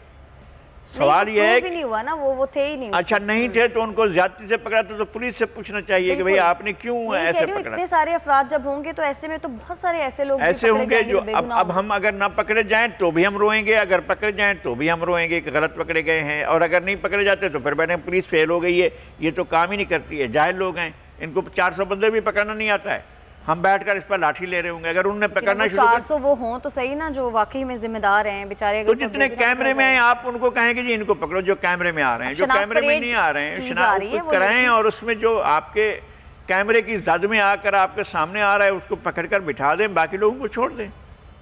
सवाल यह है कि नहीं हुआ ना, वो थे ही नहीं। अच्छा, नहीं थे तो उनको ज्यादती से पकड़ा तो पुलिस से पूछना चाहिए कि भाई आपने क्यों ऐसे पकड़ा। इतने सारे अफराद जब होंगे तो ऐसे में तो बहुत सारे ऐसे लोग ऐसे होंगे जो अब हम अगर ना पकड़े जाएं तो भी हम रोएंगे, अगर पकड़े जाएं तो भी हम रोएंगे कि गलत पकड़े गए हैं, और अगर नहीं पकड़े जाते तो फिर बैठे पुलिस फेल हो गई है, ये तो काम ही नहीं करती है, जाहिल लोग हैं, इनको 400 बंदे भी पकड़ना नहीं आता है, हम बैठकर इस पर लाठी ले रहे होंगे। अगर उनने पकड़ना शुरू 400 वो हों तो सही ना, जो वाकई में जिम्मेदार हैं बेचारे। तो जितने कैमरे में हैं आप उनको कहेंगे जी इनको पकड़ो, जो कैमरे में आ रहे हैं, जो कैमरे में नहीं आ रहे हैं शनाख्त कराएं, और उसमें जो आपके कैमरे की जद में आकर आपके सामने आ रहा है उसको पकड़कर बिठा दें, बाकी लोगों को छोड़ दें।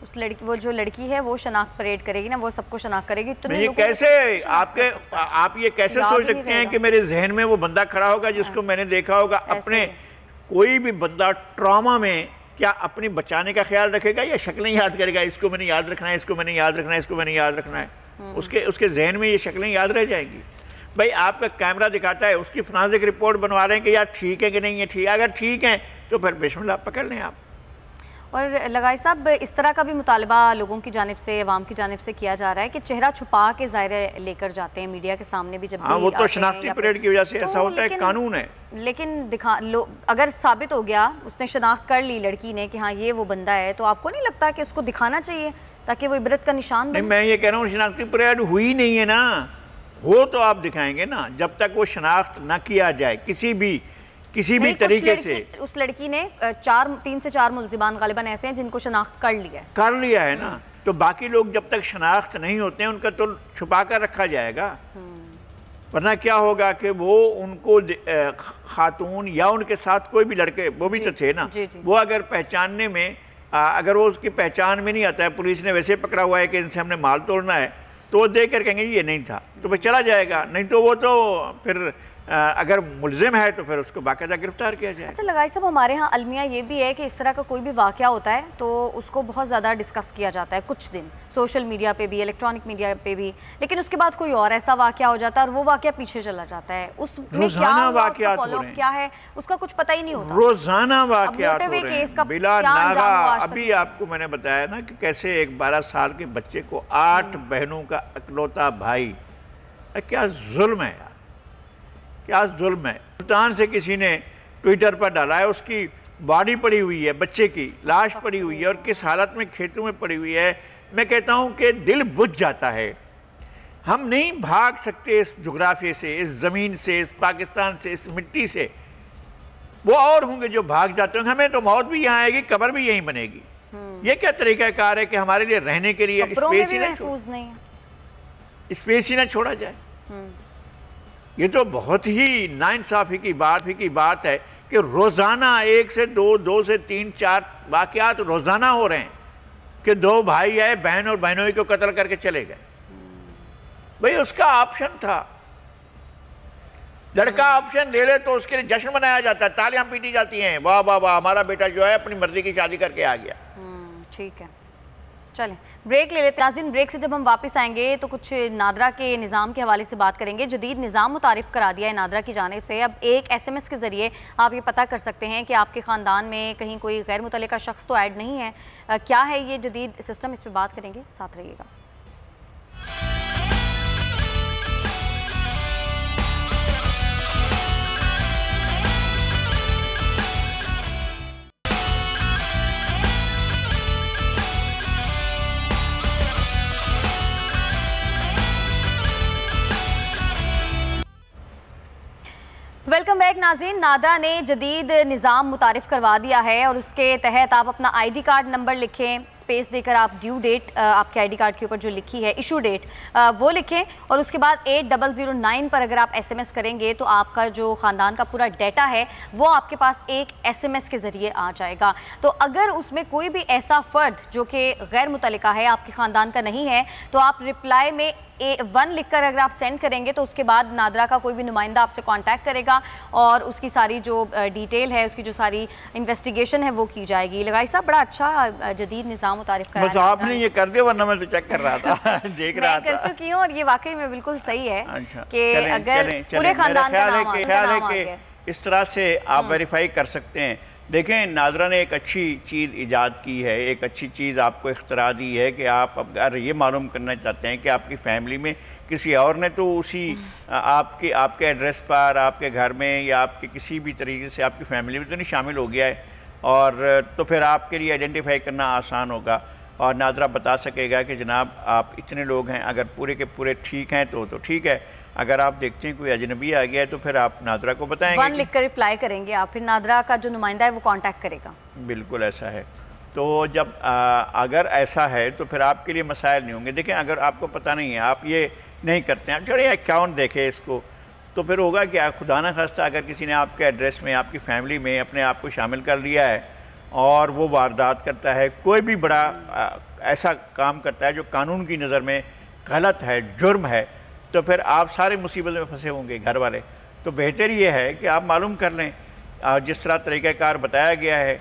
उस लड़की, वो जो लड़की है वो शनाख्त परेड करेगी ना, वो सबको शनाख्त करेगी। तो ये कैसे आप ये कैसे सोच सकते हैं कि मेरे जहन में वो बंदा खड़ा होगा जिसको मैंने देखा होगा? अपने कोई भी बंदा ट्रॉमा में क्या अपनी बचाने का ख्याल रखेगा या शक्लें याद करेगा, इसको मैंने याद रखना है, इसको मैंने याद रखना है, इसको मैंने याद रखना है, उसके जहन में ये शक्लें याद रह जाएंगी। भाई आपका कैमरा दिखाता है, उसकी फोरेंसिक रिपोर्ट बनवा रहे हैं कि यार ठीक है कि नहीं है ठीक, अगर ठीक है तो फिर बिस्मिल्लाह पकड़ लें आप। और लगाई साहब, इस तरह का भी मुतालबा लोगों की जानिब से, अवाम की जानिब से किया जा रहा है कि चेहरा छुपा के ज़ाहिर लेकर जाते हैं मीडिया के सामने भी, जब वो तो शनाख्ती परेड की वजह से ऐसा होता है, कानून है। लेकिन अगर साबित हो गया, उसने शनाख्त कर ली लड़की ने कि हाँ ये वो बंदा है, तो आपको नहीं लगता कि उसको दिखाना चाहिए ताकि वो इबरत का निशान बने? मैं ये कह रहा हूँ शनाख्ती परेड हुई नहीं है ना, हो तो आप दिखाएंगे ना, जब तक वो शनाख्त ना किया जाए किसी भी तरीके से। उस लड़की ने 3 से 4 मुल्जिमान गालिबन ऐसे हैं जिनको शनाख्त कर लिया है ना, तो बाकी लोग जब तक शनाख्त नहीं होते हैं उनका तो छुपा कर रखा जाएगा, वरना क्या होगा कि वो उनको खातून या उनके साथ कोई भी लड़के, वो भी तो थे ना, वो अगर पहचानने में अगर वो उसकी पहचान में नहीं आता है, पुलिस ने वैसे पकड़ा हुआ है कि इनसे हमने माल तोड़ना है, तो वो देख कर कहेंगे ये नहीं था, तो फिर चला जाएगा, नहीं तो वो तो फिर अगर मुलजिम है तो फिर उसको बाकायदा गिरफ्तार किया जाए। अच्छा लगाई साहब, हमारे यहाँ अलमिया ये भी है कि इस तरह का कोई भी वाक़या होता है तो उसको बहुत ज़्यादा डिस्कस किया जाता है कुछ दिन, सोशल मीडिया पे भी, इलेक्ट्रॉनिक मीडिया पे भी, लेकिन उसके बाद कोई और ऐसा वाक़या हो जाता है और वो वाक़या पीछे चला जाता है, उसमें रोजाना वाक़यात फॉलोअप क्या है उसका कुछ पता ही नहीं होता, रोजाना वाक़यात हो रहे हैं बिला नागा। अभी आपको मैंने बताया ना कि कैसे एक 12 साल के बच्चे को 8 बहनों का इकलौता भाई, क्या जुल्म है यार, क्या जुल्म है। सुल्तान से किसी ने ट्विटर पर डाला है, उसकी बॉडी पड़ी हुई है, बच्चे की लाश पड़ी हुई है और किस हालत में खेतों में पड़ी हुई है। मैं कहता हूं कि दिल बुझ जाता है। हम नहीं भाग सकते इस जुग्राफिए से, इस ज़मीन से, इस पाकिस्तान से, इस मिट्टी से। वो और होंगे जो भाग जाते होंगे, हमें तो मौत भी यहाँ आएगी, कब्र भी यहीं बनेगी। ये क्या तरीक़ाकार है कि हमारे लिए रहने के लिए स्पेस ही ना छोड़ा जाए। ये तो बहुत ही नाइंसाफ़ी की बात है कि रोज़ाना 1 से 2, 2 से 3, 4 वाक़यात रोज़ाना हो रहे हैं कि 2 भाई आए, बहन और बहनोई को कत्ल करके चले गए। भाई उसका ऑप्शन था, लड़का ऑप्शन ले ले तो उसके लिए जश्न मनाया जाता है, तालियां पीटी जाती हैं, वाह वाह वाह हमारा बेटा जो है अपनी मर्जी की शादी करके आ गया। ठीक है, चलें ब्रेक ले लेते हैं। ब्रेक से जब हम वापस आएंगे तो कुछ नादरा के निज़ाम के हवाले से बात करेंगे। जदीद निज़ाम मुतारिफ करा दिया है नादरा की जानिब से। अब एक SMS के ज़रिए आप ये पता कर सकते हैं कि आपके ख़ानदान में कहीं कोई गैर मुतल्लिका शख्स तो ऐड नहीं है। क्या है ये जदीद सिस्टम, इस पर बात करेंगे, साथ रहिएगा। वेलकम बैक नाज़रीन। नादरा ने जदीद निज़ाम मुतारिफ करवा दिया है और उसके तहत आप अपना ID कार्ड नंबर लिखें, स्पेस देकर आप ड्यू डेट आपके आईडी कार्ड के ऊपर जो लिखी है, इशू डेट, वो लिखें और उसके बाद 8009 पर अगर आप SMS करेंगे तो आपका जो ख़ानदान का पूरा डाटा है वो आपके पास एक SMS के ज़रिए आ जाएगा। तो अगर उसमें कोई भी ऐसा फ़र्द जो कि गैर मुतल्लिका है, आपके ख़ानदान का नहीं है, तो आप रिप्लाई में A1 लिखकर अगर आप सेंड करेंगे तो उसके बाद नादरा का कोई भी नुमाइंदा आपसे कांटेक्ट करेगा और उसकी सारी जो डिटेल है, उसकी जो सारी इन्वेस्टिगेशन है वो की जाएगी। लगाई साहब, बड़ा अच्छा जदीद निज़ाम मुतारिफ बस आपने ये कर दिया, वरना मैं तो चेक कर रहा था देख रहा था, कर चुकी हूँ और ये वाकई में बिल्कुल सही है कि अगर चलें, पूरे खानदान का नाम ख्याल है कि इस तरह से आप वेरीफाई कर सकते हैं। देखें, नादरा ने एक अच्छी चीज़ ईजाद की है, एक अच्छी चीज़ आपको इख्तरा दी है कि आप अगर ये मालूम करना चाहते हैं कि आपकी फैमिली में किसी और ने तो उसी आपके एड्रेस पर, आपके घर में या आपके किसी भी तरीके से आपकी फैमिली में तो नहीं शामिल हो गया है, और तो फिर आपके लिए आइडेंटिफाई करना आसान होगा और नादरा बता सकेगा कि जनाब आप इतने लोग हैं, अगर पूरे के पूरे ठीक हैं तो ठीक है, अगर आप देखते हैं कोई अजनबी आ गया है तो फिर आप नादरा को बताएंगे। 1 लिखकर रिप्लाई करेंगे आप, फिर नादरा का जो नुमाइंदा है वो कांटेक्ट करेगा। बिल्कुल ऐसा है। तो जब अगर ऐसा है तो फिर आपके लिए मसाइल नहीं होंगे। देखें, अगर आपको पता नहीं है, आप ये नहीं करते हैं, आप चढ़े अकाउंट देखें इसको, तो फिर होगा कि खुदा न खास्ता अगर किसी ने आपके एड्रेस में, आपकी फैमिली में अपने आप को शामिल कर लिया है और वो वारदात करता है, कोई भी बड़ा ऐसा काम करता है जो कानून की नज़र में गलत है, जुर्म है, तो फिर आप सारे मुसीबत में फंसे होंगे घर वाले। तो बेहतर ये है कि आप मालूम कर लें, जिस तरह तरीक़ाकार बताया गया है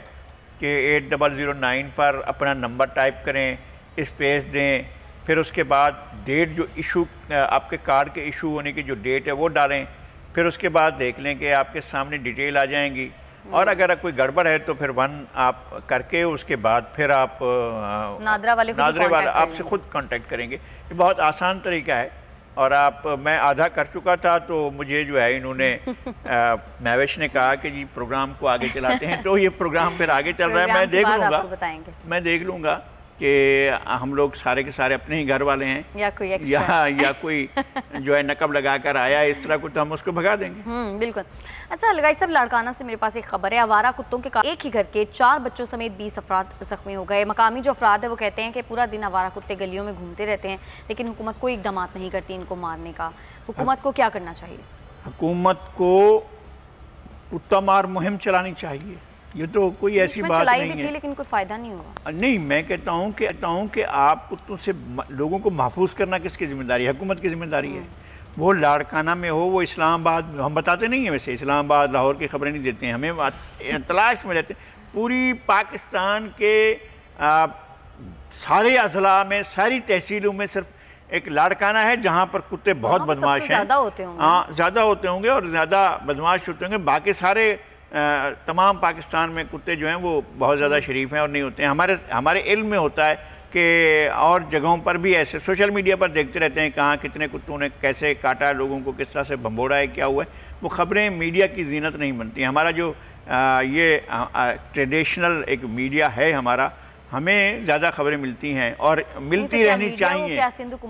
कि 8009 पर अपना नंबर टाइप करें, स्पेस दें, फिर उसके बाद डेट जो इशू आपके कार्ड के इशू होने की जो डेट है वो डालें, फिर उसके बाद देख लें कि आपके सामने डिटेल आ जाएंगी, और अगर कोई गड़बड़ है तो फिर 1 आप करके उसके बाद फिर आप नादरे वाले आपसे खुद कांटेक्ट करेंगे। ये बहुत आसान तरीका है और मैं आधा कर चुका था तो मुझे जो है इन्होंने महवेश ने कहा कि जी प्रोग्राम को आगे चलाते हैं, तो ये प्रोग्राम फिर आगे चल रहा है। मैं देख लूँगा कि हम लोग सारे के सारे अपने ही घर वाले हैं या कोई जो है नकब लगा कर आया इस तरह को, तो हम उसको भगा देंगे। बिल्कुल। अच्छा लगाई साहब, लाड़काना से मेरे पास एक खबर है, आवारा कुत्तों के एक ही घर के 4 बच्चों समेत 20 अफराद जख्मी हो गए। मकामी जो अफराद है वो कहते हैं कि पूरा दिन आवारा कुत्ते गलियों में घूमते रहते हैं, लेकिन हुकूमत कोई इकदाम नहीं करती इनको मारने का। हुकूमत को क्या करना चाहिए? हुकूमत को कुत्ता मार मुहिम चलानी चाहिए। ये तो कोई ऐसी बात नहीं है, लेकिन कोई फ़ायदा नहीं हुआ। नहीं, मैं कहता हूँ कि आप कुत्तों से लोगों को महफूज करना किसकी जिम्मेदारी है? हुकूमत की जिम्मेदारी है। वो लाड़काना में हो, वो इस्लामाबाद में, हम बताते नहीं हैं वैसे, इस्लामाबाद लाहौर की खबरें नहीं देते हैं, हमें तलाश में रहते हैं। पूरी पाकिस्तान के सारे अजला में, सारी तहसीलों में सिर्फ एक लाड़काना है जहाँ पर कुत्ते बहुत बदमाश हैं, ज़्यादा होते होंगे और ज़्यादा बदमाश होते होंगे। बाकी सारे तमाम पाकिस्तान में कुत्ते जो हैं वो बहुत ज़्यादा शरीफ हैं और नहीं होते हैं। हमारे इल्म में होता है कि और जगहों पर भी ऐसे सोशल मीडिया पर देखते रहते हैं कहाँ कितने कुत्तों ने कैसे काटा, लोगों को किस तरह से भंबोड़ा है, क्या हुआ है। वो ख़बरें मीडिया की जीनत नहीं बनती। हमारा जो ये ट्रेडिशनल एक मीडिया है हमारा, हमें ज़्यादा खबरें मिलती हैं और मिलती रहनी चाहिए।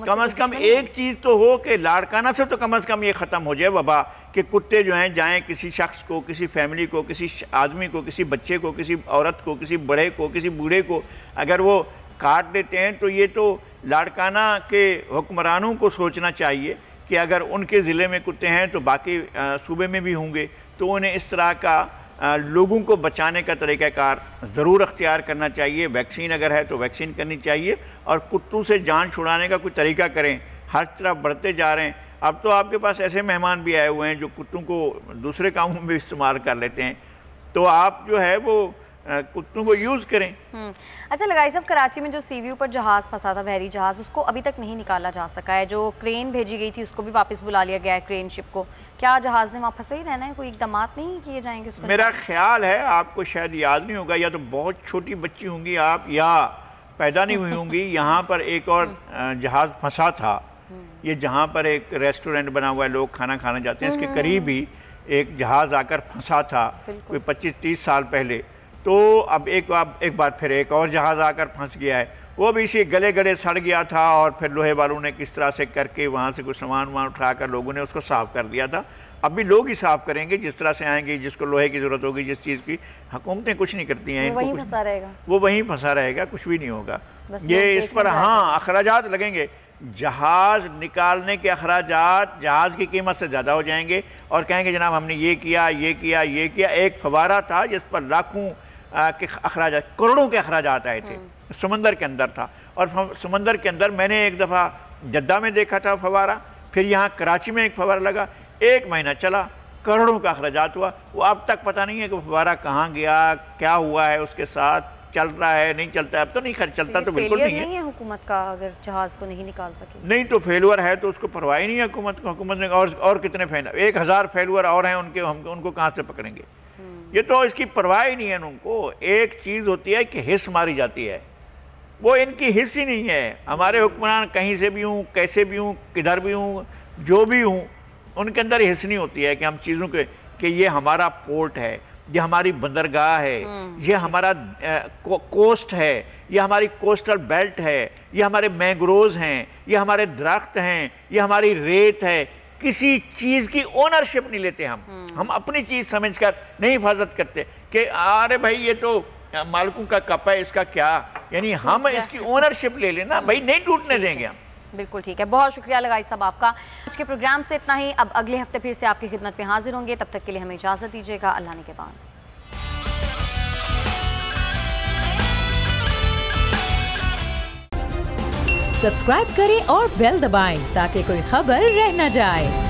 कम से कम एक चीज़ तो हो कि लाड़काना से तो कम से कम ये ख़त्म हो जाए वबा कि कुत्ते जो हैं जाएं किसी शख्स को, किसी फैमिली को, किसी आदमी को, किसी बच्चे को, किसी औरत को, किसी बड़े को, किसी बूढ़े को अगर वो काट देते हैं तो ये तो लाड़काना के हुक्मरानों को सोचना चाहिए कि अगर उनके ज़िले में कुत्ते हैं तो बाकी सूबे में भी होंगे, तो उन्हें इस तरह का लोगों को बचाने का तरीक़ाकार ज़रूर अख्तियार करना चाहिए। वैक्सीन अगर है तो वैक्सीन करनी चाहिए और कुत्तों से जान छुड़ाने का कोई तरीका करें। हर तरफ बढ़ते जा रहे हैं। अब तो आपके पास ऐसे मेहमान भी आए हुए हैं जो कुत्तों को दूसरे कामों में इस्तेमाल कर लेते हैं, तो आप जो है वो कुत्तों को यूज़ करें। अच्छा लगाई साहब, कराची में जो सीवीयू पर जहाज़ फंसा था, बहरी जहाज़, उसको अभी तक नहीं निकाला जा सका है। जो क्रेन भेजी गई थी उसको भी वापस बुला लिया गया है, क्रेन शिप को। क्या जहाज़ ने वहाँ फंसे ही रहना है? कोई इकदाम नहीं किए जाएंगे? मेरा ख्याल है, आपको शायद याद नहीं होगा, या तो बहुत छोटी बच्ची होंगी आप या पैदा नहीं हुई होंगी। यहाँ पर एक और जहाज़ फंसा था, ये जहाँ पर एक रेस्टोरेंट बना हुआ है, लोग खाना खाने जाते हैं, इसके करीब ही एक जहाज़ आकर फंसा था कोई 25-30 साल पहले। तो अब एक बार फिर एक और जहाज़ आकर फंस गया है। वो भी इसी गले सड़ गया था और फिर लोहे वालों ने किस तरह से करके वहाँ से कुछ सामान उठाकर लोगों ने उसको साफ़ कर दिया था अभी लोग ही साफ करेंगे, जिस तरह से आएंगे, जिसको लोहे की ज़रूरत होगी, जिस चीज़ की, हुकूमतें कुछ नहीं करती हैं, वहीं फंसा रहेगा, वो वहीं फंसा रहेगा, कुछ भी नहीं होगा। ये इस पर हाँ अखराजात लगेंगे, जहाज़ निकालने के अखराजात जहाज़ की कीमत से ज़्यादा हो जाएंगे और कहेंगे जनाब हमने ये किया ये किया ये किया। एक फवारा था जिस पर लाखों के अखराजात, करोड़ों के अखराजात आए थे, समंदर के अंदर था। और समंदर के अंदर मैंने एक दफ़ा जद्दा में देखा था फवारा, फिर यहाँ कराची में एक फवारा लगा, 1 महीना चला, करोड़ों का अखराजात हुआ। वो अब तक पता नहीं है कि फवारा कहाँ गया, क्या हुआ है उसके साथ, चल रहा है नहीं चलता है। अब तो नहीं खैर चलता तो बिल्कुल नहीं है हुकूमत का, अगर जहाज़ को नहीं निकाल सके। नहीं तो फेलुअर है तो उसको परवाह ही नहीं है हुकूमत को। हुकूमत ने और कितने 1000 फेलुअर और हैं उनके, हम उनको कहाँ से पकड़ेंगे। ये तो इसकी परवाह ही नहीं है उनको। एक चीज़ होती है कि हिस्स मारी जाती है, वो इनकी हिस्स ही नहीं है। हमारे हुक्मरान कहीं से भी हूँ, कैसे भी हूँ, किधर भी हूँ, जो भी हूँ, उनके अंदर हिस्स नहीं होती है कि हम चीज़ों के कि ये हमारा पोर्ट है, ये हमारी बंदरगाह है, ये हमारा कोस्ट है, ये हमारी कोस्टल बेल्ट है, ये हमारे मैंग्रोव्स हैं, ये हमारे दरख्त हैं, ये हमारी रेत है। किसी चीज़ की ओनरशिप नहीं लेते हम अपनी चीज़ समझकर नहीं हिफाजत करते कि अरे भाई ये तो मालिकों का कप है, इसका क्या, यानी हम इसकी ओनरशिप ले लेना भाई, नहीं टूटने देंगे हम। बिल्कुल ठीक है, बहुत शुक्रिया लगाई साहब आपका। आज के प्रोग्राम से इतना ही। अब अगले हफ्ते फिर से आपकी खिदमत में हाजिर होंगे, तब तक के लिए हमें इजाज़त दीजिएगा। अल्लाह ने के बाद। सब्सक्राइब करें और बेल दबाएं ताकि कोई खबर रह न जाए।